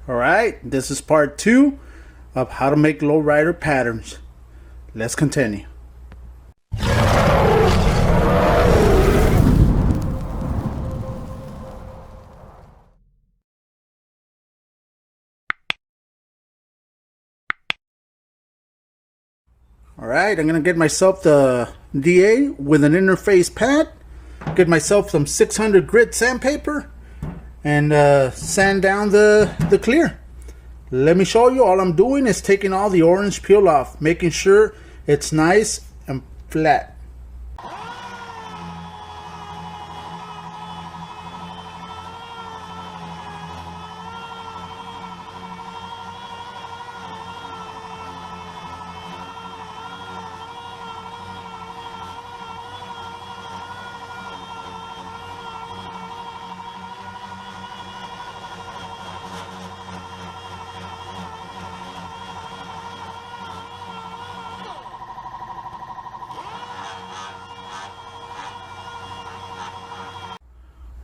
Alright, this is part 2 of how to make lowrider patterns. Let's continue. Alright, I'm going to get myself the DA with an interface pad, get myself some 600 grit sandpaper, and sand down the clear. Let me show you. All I'm doing is taking all the orange peel off, making sure it's nice and flat.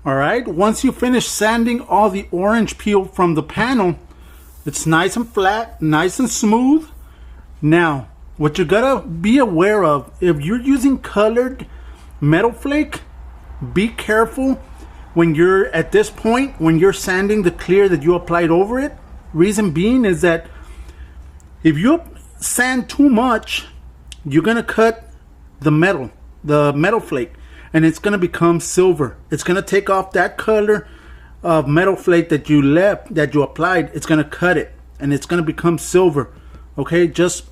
Alright, once you finish sanding all the orange peel from the panel, it's nice and flat, nice and smooth. Now, what you gotta be aware of, if you're using colored metal flake, be careful when you're at this point, when you're sanding the clear that you applied over it. Reason being is that if you sand too much, you're gonna cut the metal flake, and it's going to become silver. It's going to take off that color of metal flake that you applied. It's going to cut it, and it's going to become silver. Okay, just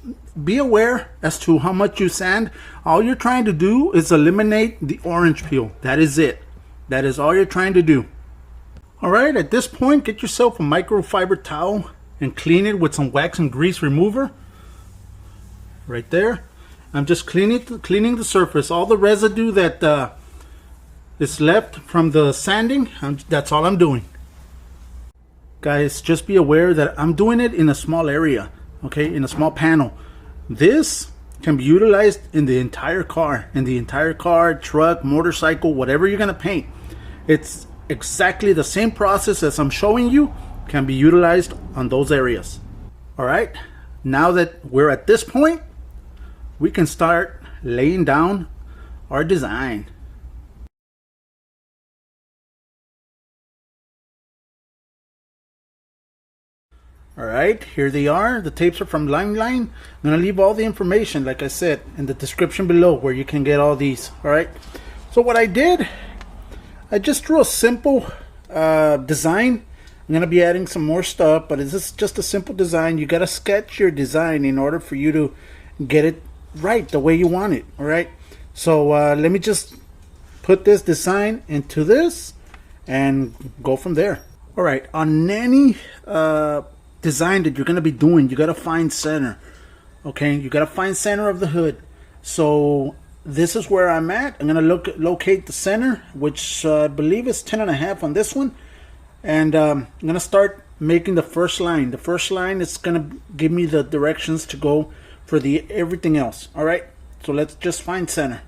be aware as to how much you sand. All you're trying to do is eliminate the orange peel. That is it. That is all you're trying to do. Alright, at this point, get yourself a microfiber towel and clean it with some wax and grease remover. Right there. I'm just cleaning the surface. All the residue that is left from the sanding, that's all I'm doing. Guys, just be aware that I'm doing it in a small area, okay, in a small panel. This can be utilized in the entire car, truck, motorcycle, whatever you're going to paint. It's exactly the same process as I'm showing you, can be utilized on those areas. Alright, now that we're at this point, we can start laying down our design. Alright, here they are. The tapes are from Limelight. I'm going to leave all the information, like I said, in the description below where you can get all these. Alright, so what I did, I just drew a simple design. I'm going to be adding some more stuff, but it's just a simple design. You got to sketch your design in order for you to get it right the way you want it. All right, so let me just put this design into this and go from there. All right, on any design that you're going to be doing, you got to find center. Okay, you got to find center of the hood. So this is where I'm at. I'm going to locate the center, which I believe is 10.5 on this one, and I'm going to start making the first line. The first line is going to give me the directions to go for the everything else. All right, so let's just find center.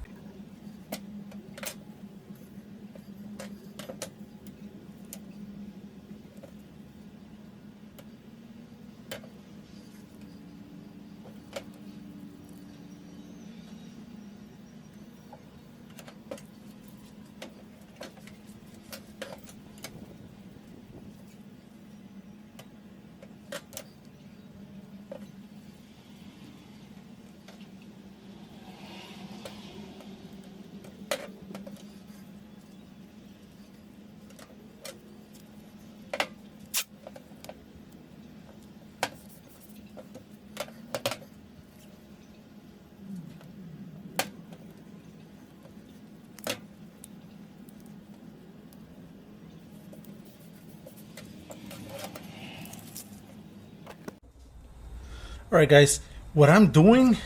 Alright guys, what I'm doing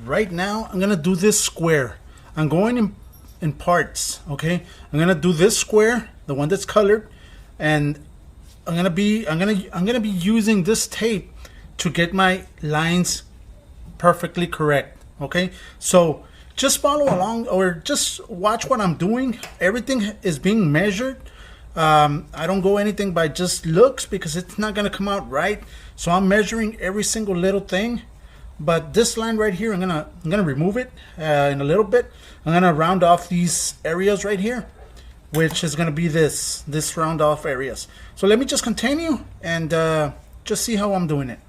right now, I'm gonna do this square. I'm going in parts, okay? I'm gonna do this square, the one that's colored, and I'm gonna be using this tape to get my lines perfectly correct. Okay, so just follow along or just watch what I'm doing. Everything is being measured I don't go anything by just looks because it's not going to come out right. So I'm measuring every single little thing. But this line right here, I'm gonna remove it in a little bit. I'm gonna round off these areas right here, which is gonna be this round off areas. So let me just continue and just see how I'm doing it.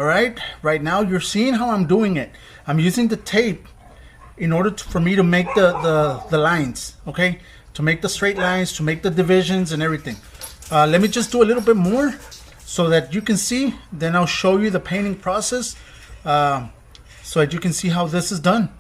All right now you're seeing how I'm doing it. I'm using the tape in order for me to make the lines, okay? To make the straight lines, to make the divisions and everything. Let me just do a little bit more so that you can see. Then I'll show you the painting process so that you can see how this is done.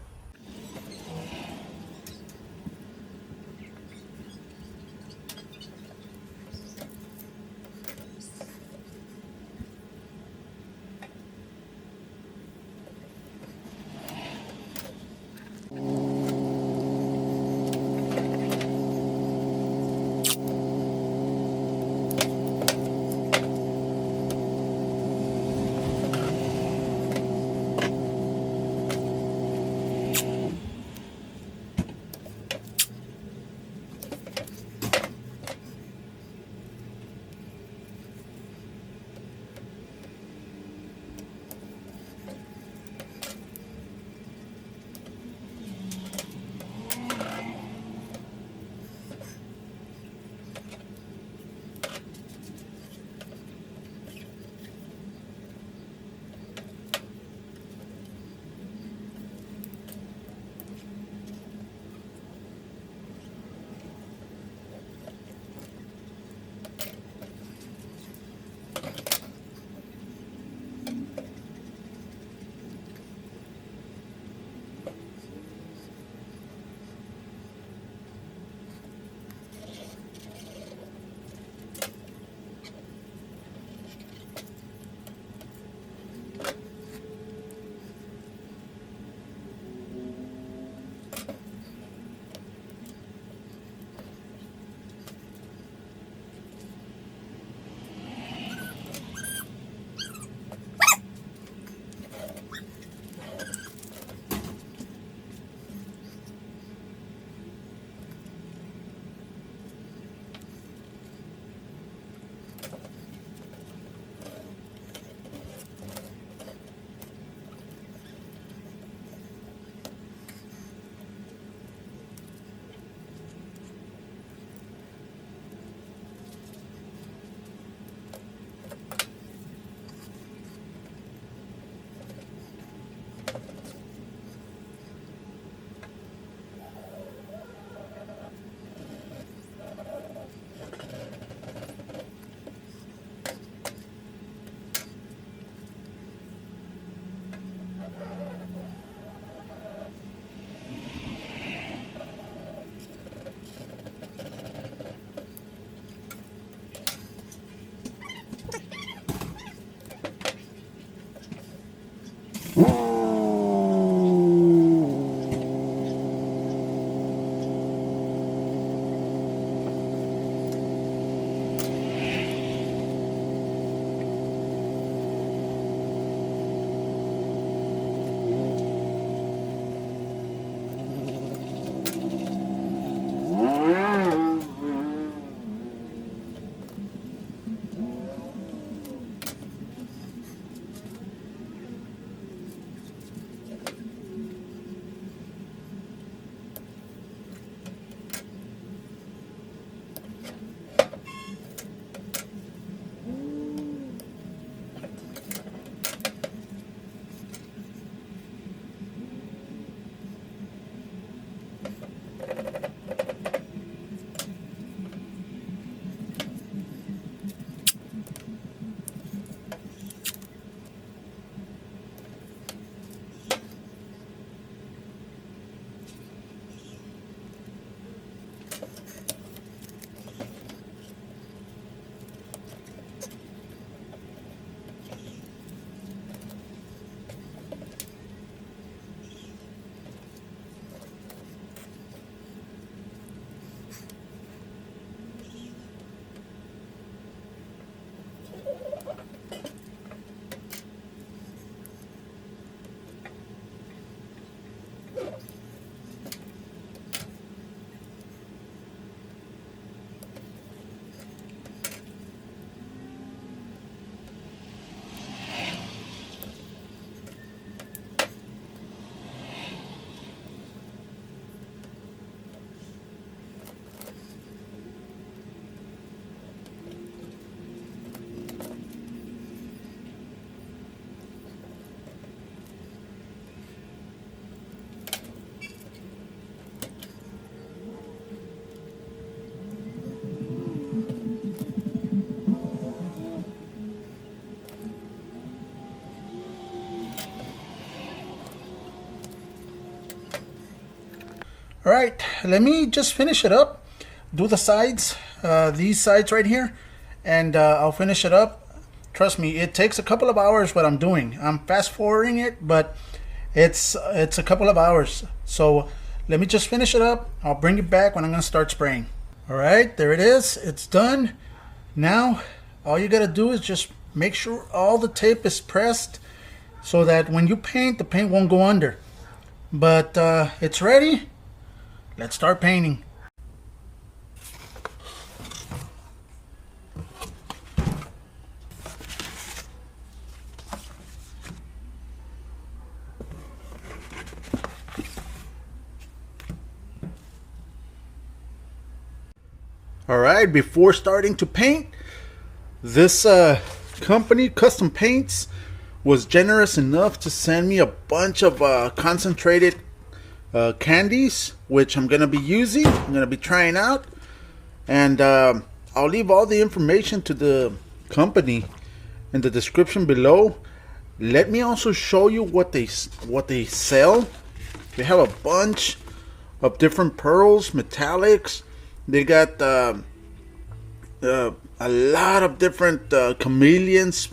All right, let me just finish it up. Do the sides, these sides right here, and I'll finish it up. Trust me, it takes a couple of hours what I'm doing. I'm fast forwarding it, but it's a couple of hours. So let me just finish it up. I'll bring it back when I'm gonna start spraying. All right, there it is. It's done. Now, all you gotta do is just make sure all the tape is pressed so that when you paint, the paint won't go under. But it's ready. Let's start painting. All right, before starting to paint, this company, Custom Paints, was generous enough to send me a bunch of concentrated candies, which I'm going to be using. I'm going to be trying out. And I'll leave all the information to the company in the description below. Let me also show you what they sell. They have a bunch of different pearls, metallics. They got a lot of different chameleons,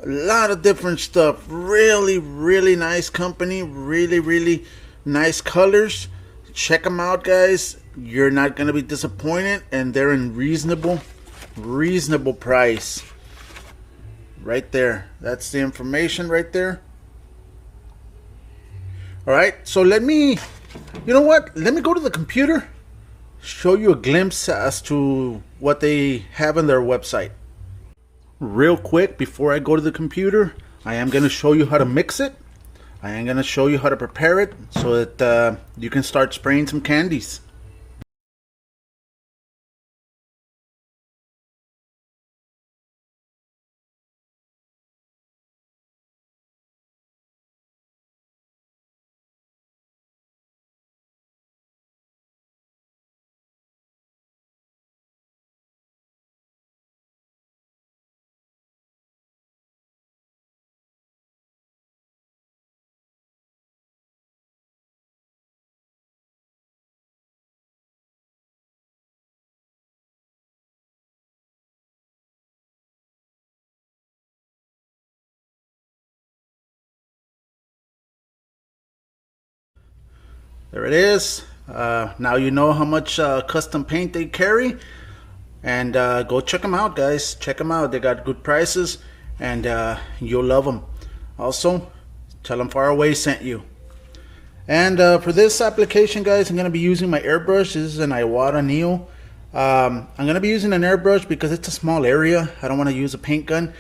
a lot of different stuff. Really, really nice company. Really, really nice colors. Check them out, guys. You're not gonna be disappointed, and they're in reasonable price. Right there. That's the information right there. All right. So let me, you know what? Let me go to the computer. Show you a glimpse as to what they have on their website. Real quick, before I go to the computer, I am going to show you how to mix it. I am going to show you how to prepare it so that you can start spraying some candies. There it is. Now you know how much custom paint they carry, and go check them out, guys. Check them out. They got good prices, and you'll love them. Also, tell them Far Away sent you. And for this application, guys, I'm going to be using my airbrush. This is an Iwata Neo. I'm going to be using an airbrush because it's a small area. I don't want to use a paint gun.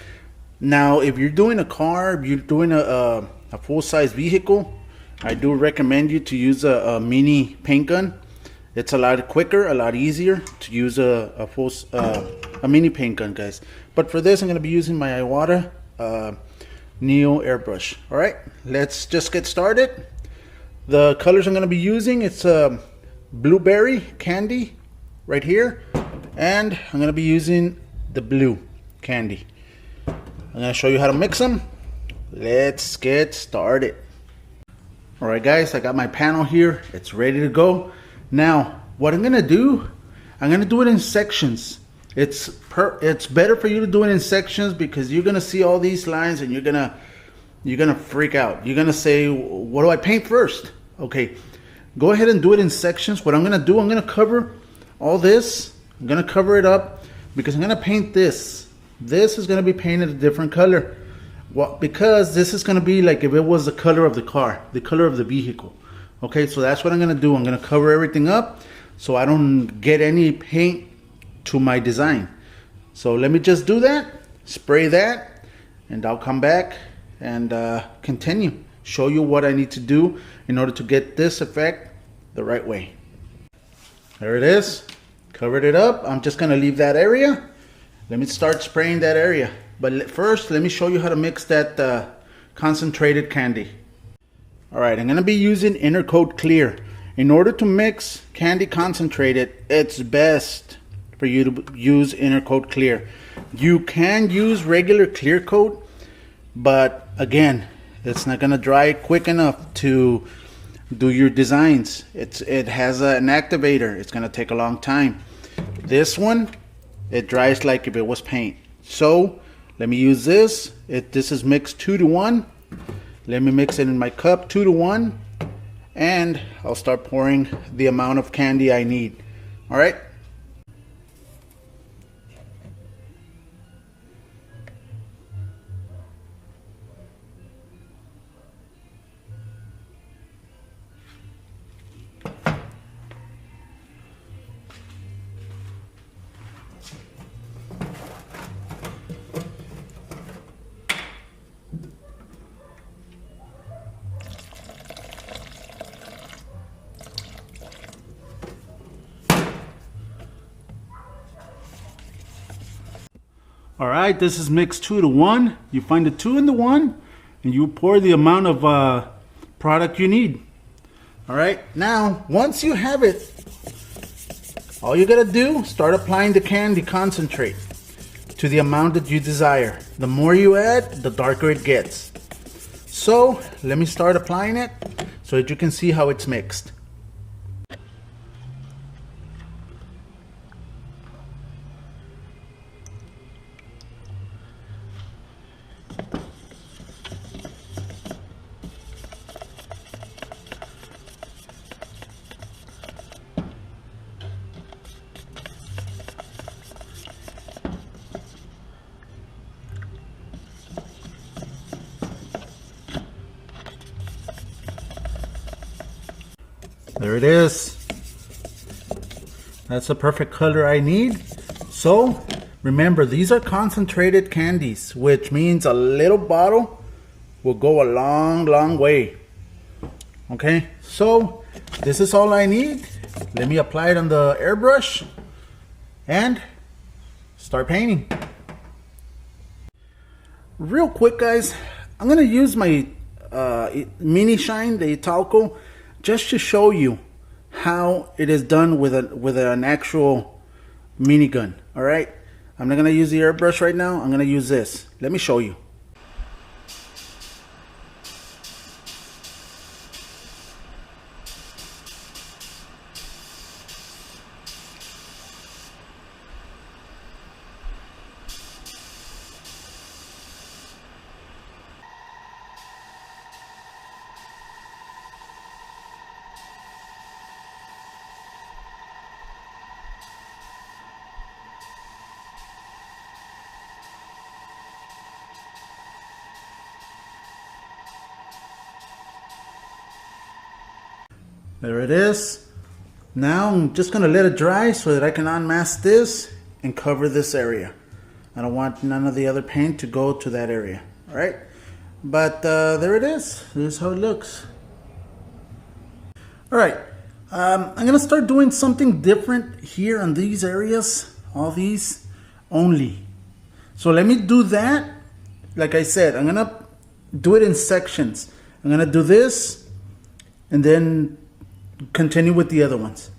Now, if you're doing a car, if you're doing a full-size vehicle, I do recommend you to use a mini paint gun. It's a lot quicker, a lot easier to use a mini paint gun, guys. But for this, I'm going to be using my Iwata Neo airbrush. All right, let's just get started. The colors I'm going to be using, it's blueberry candy right here, and I'm going to be using the blue candy. I'm going to show you how to mix them. Let's get started. All right, guys, I got my panel here. It's ready to go. Now, what I'm gonna do, I'm gonna do it in sections. It's better for you to do it in sections because you're gonna see all these lines and you're gonna freak out. You're gonna say, what do I paint first? Okay, go ahead and do it in sections. What I'm gonna do, I'm gonna cover all this. I'm gonna cover it up because I'm gonna paint this. This is gonna be painted a different color. Well, because this is going to be like if it was the color of the car, the color of the vehicle. Okay, so that's what I'm going to do. I'm going to cover everything up so I don't get any paint to my design. So let me just do that, spray that, and I'll come back and continue. Show you what I need to do in order to get this effect the right way. There it is. Covered it up. I'm just going to leave that area. Let me start spraying that area. But first, let me show you how to mix that concentrated candy. All right, I'm going to be using Inner Coat Clear. In order to mix candy concentrated, it's best for you to use Inner Coat Clear. You can use regular clear coat, but again, it's not going to dry quick enough to do your designs. It has an activator. It's gonna take a long time. This one, it dries like if it was paint. So let me use this. This is mixed 2 to 1. Let me mix it in my cup 2 to 1, and I'll start pouring the amount of candy I need. All right. All right, this is mixed 2 to 1. You find the 2 in the 1, and you pour the amount of product you need. All right, now once you have it, all you gotta do, start applying the candy concentrate to the amount that you desire. The more you add, the darker it gets. So let me start applying it so that you can see how it's mixed. There it is. That's the perfect color I need. So remember, these are concentrated candies, which means a little bottle will go a long way. Okay, so this is all I need. Let me apply it on the airbrush and start painting. Real quick, guys, I'm gonna use my mini shine, the Italco, just to show you how it is done with an actual minigun. All right, I'm not gonna use the airbrush right now. I'm gonna use this. Let me show you. There it is. Now I'm just gonna let it dry so that I can unmask this and cover this area. I don't want none of the other paint to go to that area. All right, but there it is. This is how it looks. All right, I'm gonna start doing something different here on these areas, all these only. So let me do that. Like I said, I'm gonna do it in sections. I'm gonna do this and then continue with the other ones.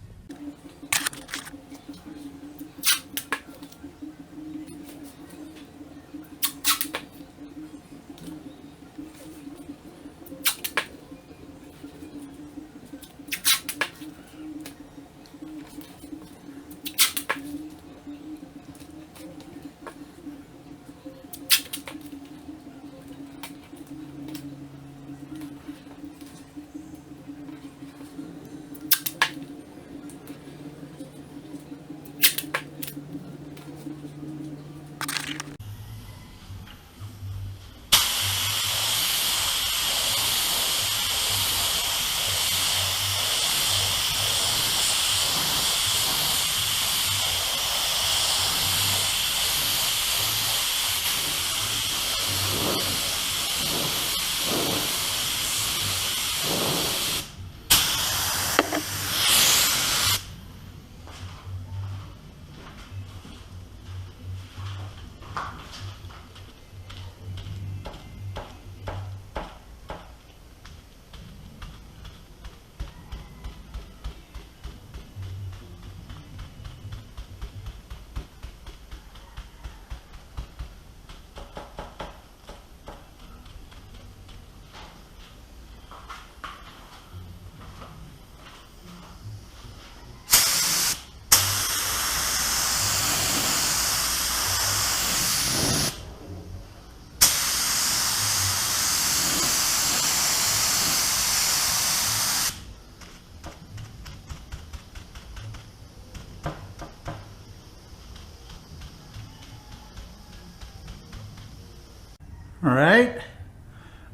All right.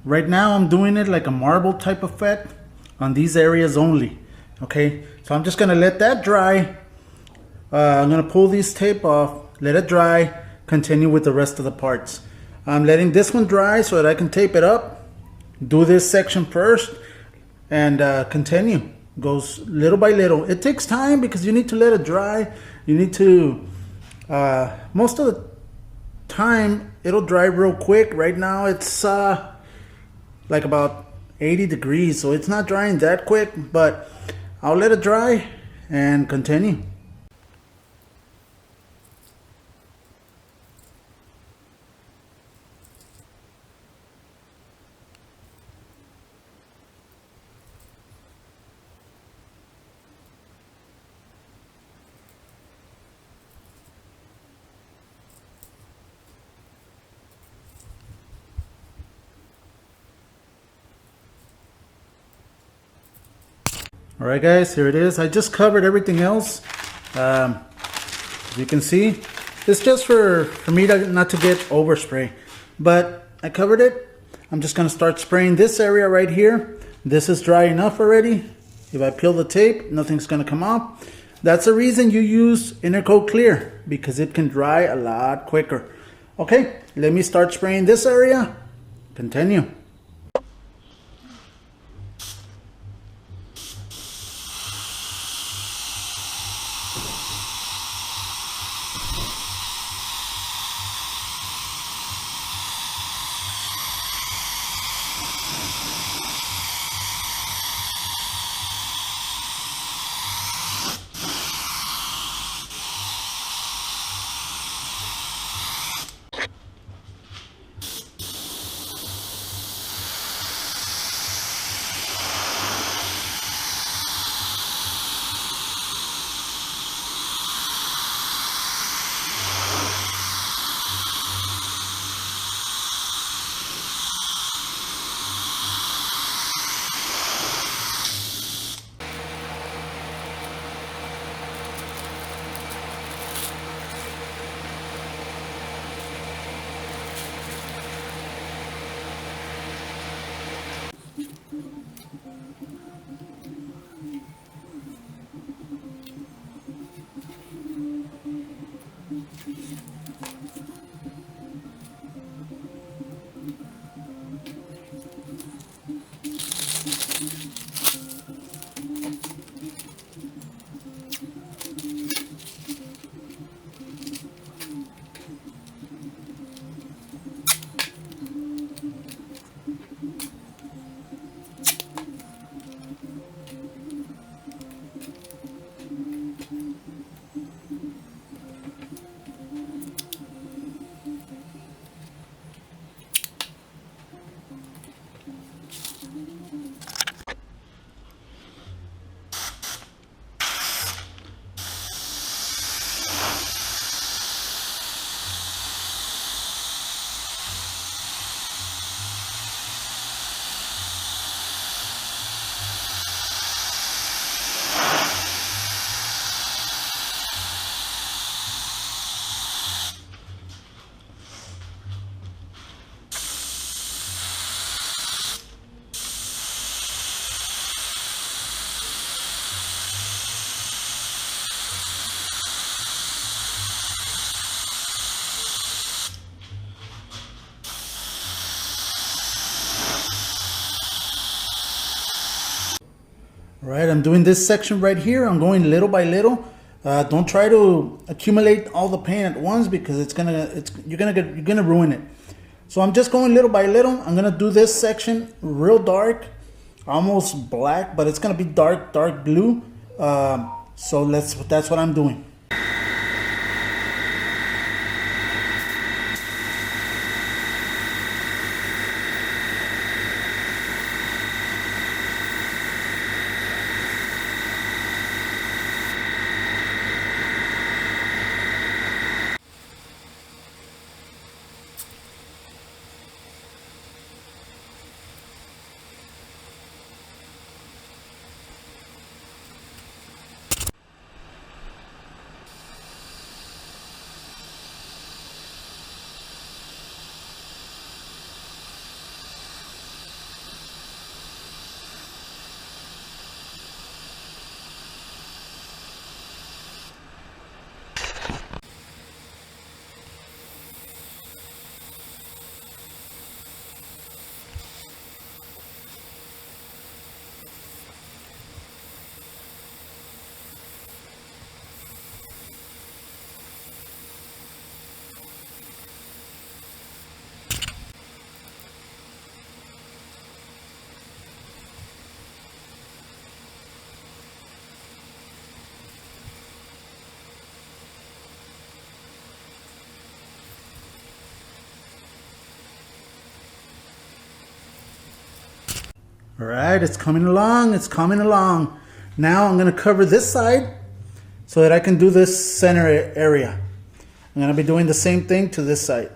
Right now I'm doing it like a marble type effect on these areas only. Okay, so I'm just gonna let that dry. I'm gonna pull this tape off, let it dry, continue with the rest of the parts. I'm letting this one dry so that I can tape it up, do this section first, and continue. Goes little by little. It takes time because you need to let it dry. You need to, most of the time it'll dry real quick. Right now it's like about 80 degrees, so it's not drying that quick, but I'll let it dry and continue. All right, guys, here it is. I just covered everything else. As you can see, it's just for me not to get overspray, but I covered it. I'm just gonna start spraying this area right here. This is dry enough already. If I peel the tape, nothing's gonna come off. That's the reason you use Intercoat Clear, because it can dry a lot quicker. Okay, let me start spraying this area. Continue. All right, I'm doing this section right here. I'm going little by little. Don't try to accumulate all the paint at once because you're gonna ruin it. So I'm just going little by little. I'm gonna do this section real dark, almost black, but it's gonna be dark blue. So that's what I'm doing. All right, it's coming along, it's coming along. Now I'm gonna cover this side so that I can do this center area. I'm gonna be doing the same thing to this side.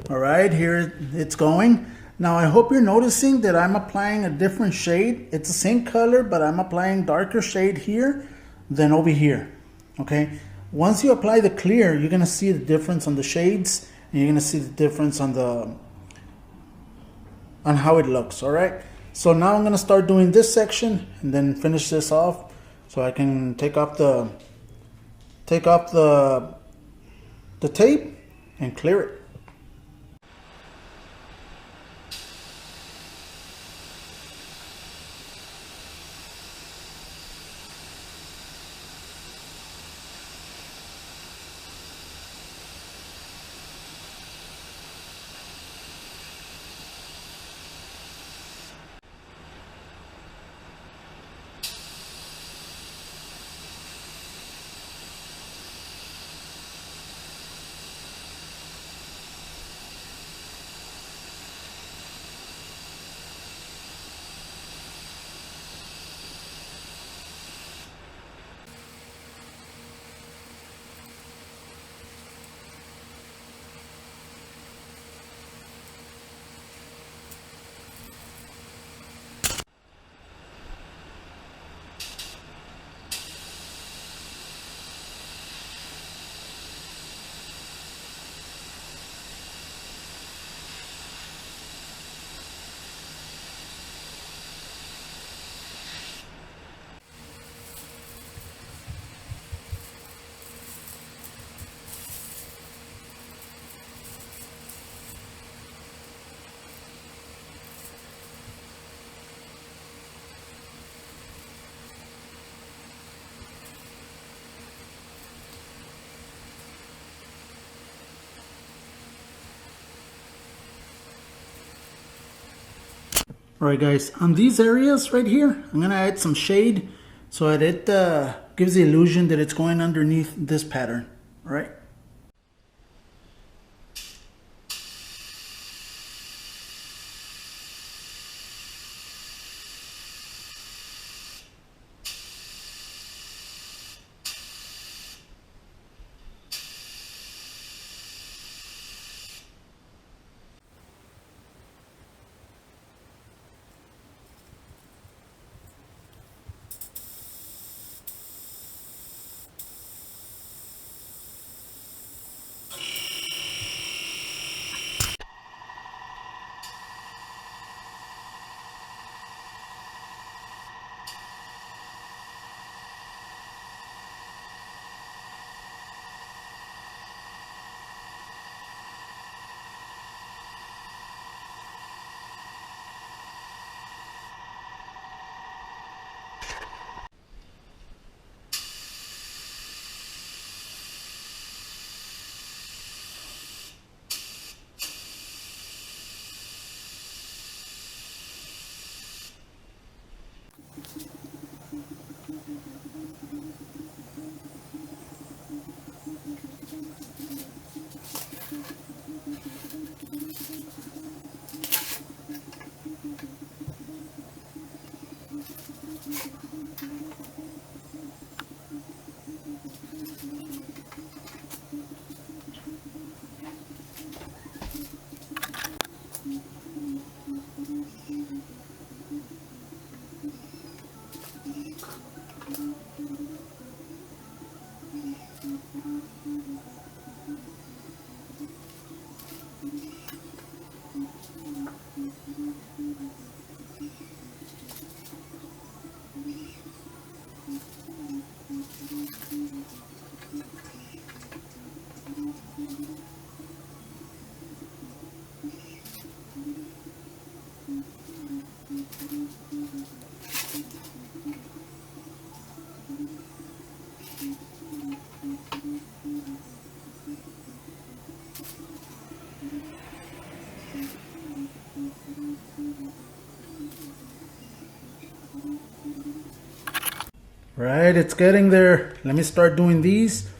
All right, here it's going. Now I hope you're noticing that I'm applying a different shade. It's the same color, but I'm applying darker shade here than over here. Okay, once you apply the clear, you're gonna see the difference on the shades, and you're gonna see the difference on how it looks. All right, so now I'm gonna start doing this section and then finish this off so I can take off the tape and clear it. Alright guys, on these areas right here, I'm going to add some shade so that it gives the illusion that it's going underneath this pattern. Alright. Right, it's getting there. Let me start doing these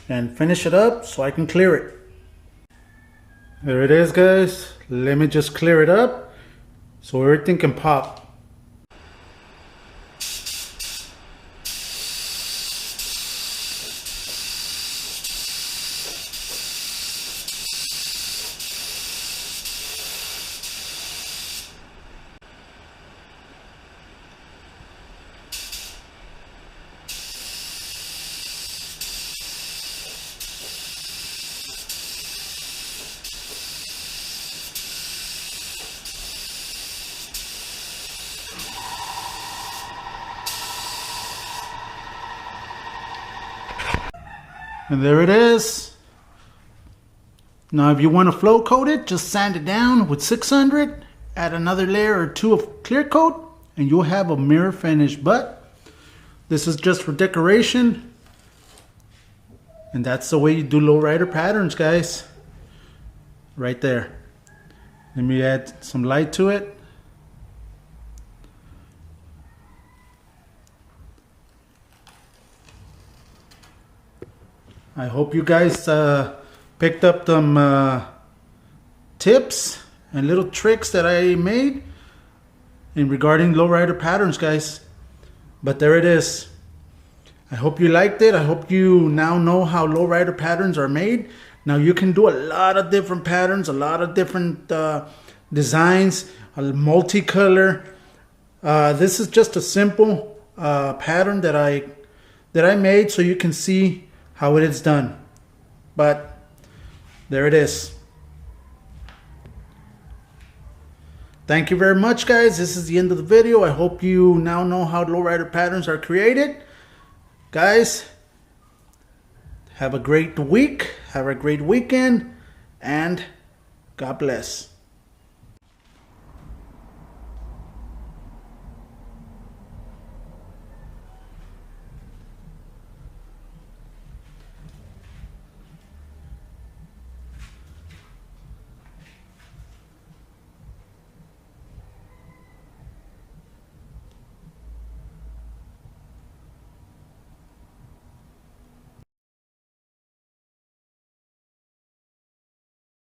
and finish it up so I can clear it. There it is, guys. Let me just clear it up so everything can pop. And there it is. Now if you want to float coat it, just sand it down with 600, add another layer or two of clear coat, and you'll have a mirror finish. But this is just for decoration. And that's the way you do lowrider patterns, guys. Right there. Let me add some light to it. I hope you guys picked up some tips and little tricks that I made in regarding lowrider patterns, guys. But there it is. I hope you liked it. I hope you now know how lowrider patterns are made. Now you can do a lot of different patterns, a lot of different designs, a multicolor. This is just a simple pattern that I made so you can see how it is done. But there it is. Thank you very much, guys. This is the end of the video. I hope you now know how lowrider patterns are created. Guys, have a great week, have a great weekend, and God bless.